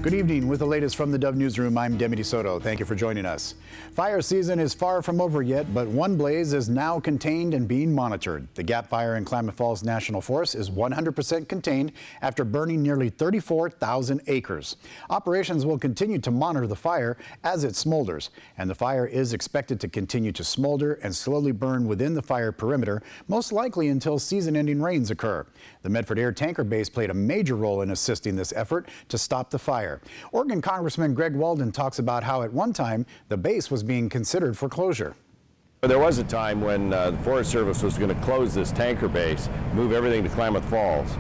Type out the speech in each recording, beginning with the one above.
Good evening. With the latest from the Dove Newsroom, I'm Demi DeSoto. Thank you for joining us. Fire season is far from over yet, but one blaze is now contained and being monitored. The Gap Fire in Klamath Falls National Forest is 100% contained after burning nearly 34,000 acres. Operations will continue to monitor the fire as it smolders, and the fire is expected to continue to smolder and slowly burn within the fire perimeter, most likely until season-ending rains occur. The Medford Air Tanker Base played a major role in assisting this effort to stop the fire. Oregon Congressman Greg Walden talks about how at one time the base was being considered for closure. There was a time when the Forest Service was going to close this tanker base, move everything to Klamath Falls.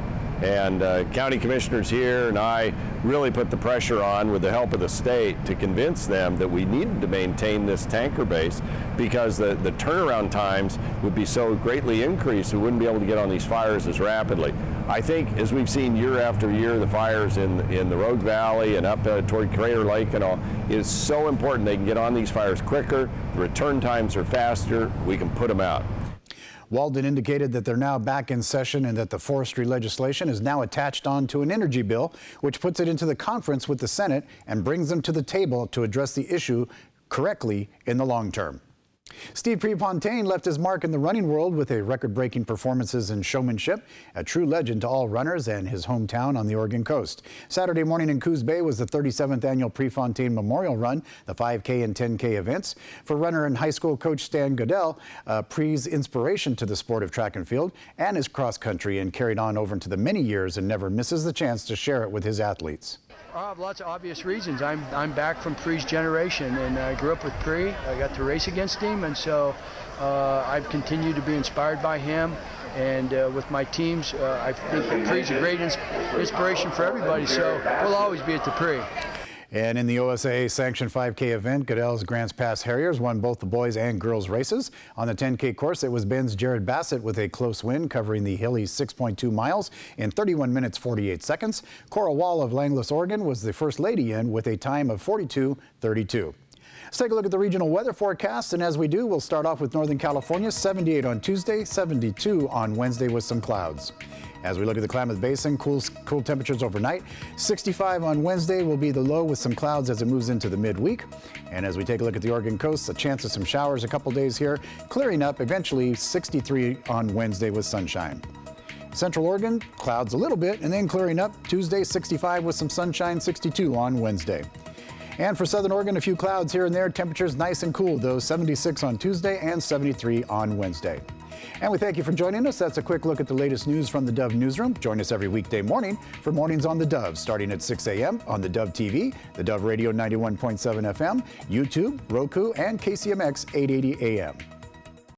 And county commissioners here and I really put the pressure on with the help of the state to convince them that we needed to maintain this tanker base because the turnaround times would be so greatly increased we wouldn't be able to get on these fires as rapidly. I think as we've seen year after year, the fires in the Rogue Valley and up toward Crater Lake and all, it is so important they can get on these fires quicker, the return times are faster, we can put them out. Walden indicated that they're now back in session and that the forestry legislation is now attached on to an energy bill, which puts it into the conference with the Senate and brings them to the table to address the issue correctly in the long term. Steve Prefontaine left his mark in the running world with a record-breaking performances and showmanship, a true legend to all runners and his hometown on the Oregon coast. Saturday morning in Coos Bay was the 37th annual Prefontaine Memorial Run, the 5K and 10K events. For runner and high school coach Stan Goodell, Pre's inspiration to the sport of track and field and his cross country and carried on over into the many years and never misses the chance to share it with his athletes. I have lots of obvious reasons. I'm back from Pre's generation, and I grew up with Pre. I got to race against him, and so I've continued to be inspired by him. And with my teams, I think that Pre's a great inspiration for everybody, so we'll always be at the Pre. And in the OSAA sanctioned 5K event, Goodell's Grants Pass Harriers won both the boys and girls races. On the 10K course, it was Ben's Jared Bassett with a close win, covering the hilly 6.2 miles in 31 minutes 48 seconds. Cora Wall of Langlois, Oregon was the first lady in with a time of 42:32. Let's take a look at the regional weather forecast, and as we do, we'll start off with Northern California, 78 on Tuesday, 72 on Wednesday with some clouds. As we look at the Klamath Basin, cool temperatures overnight. 65 on Wednesday will be the low with some clouds as it moves into the midweek. And as we take a look at the Oregon coast, a chance of some showers a couple days here, clearing up eventually 63 on Wednesday with sunshine. Central Oregon, clouds a little bit and then clearing up. Tuesday, 65 with some sunshine, 62 on Wednesday. And for Southern Oregon, a few clouds here and there. Temperatures nice and cool, though, 76 on Tuesday and 73 on Wednesday. And we thank you for joining us. That's a quick look at the latest news from the Dove Newsroom. Join us every weekday morning for Mornings on the Dove, starting at 6 a.m. on the Dove TV, the Dove Radio 91.7 FM, YouTube, Roku, and KCMX 880 AM.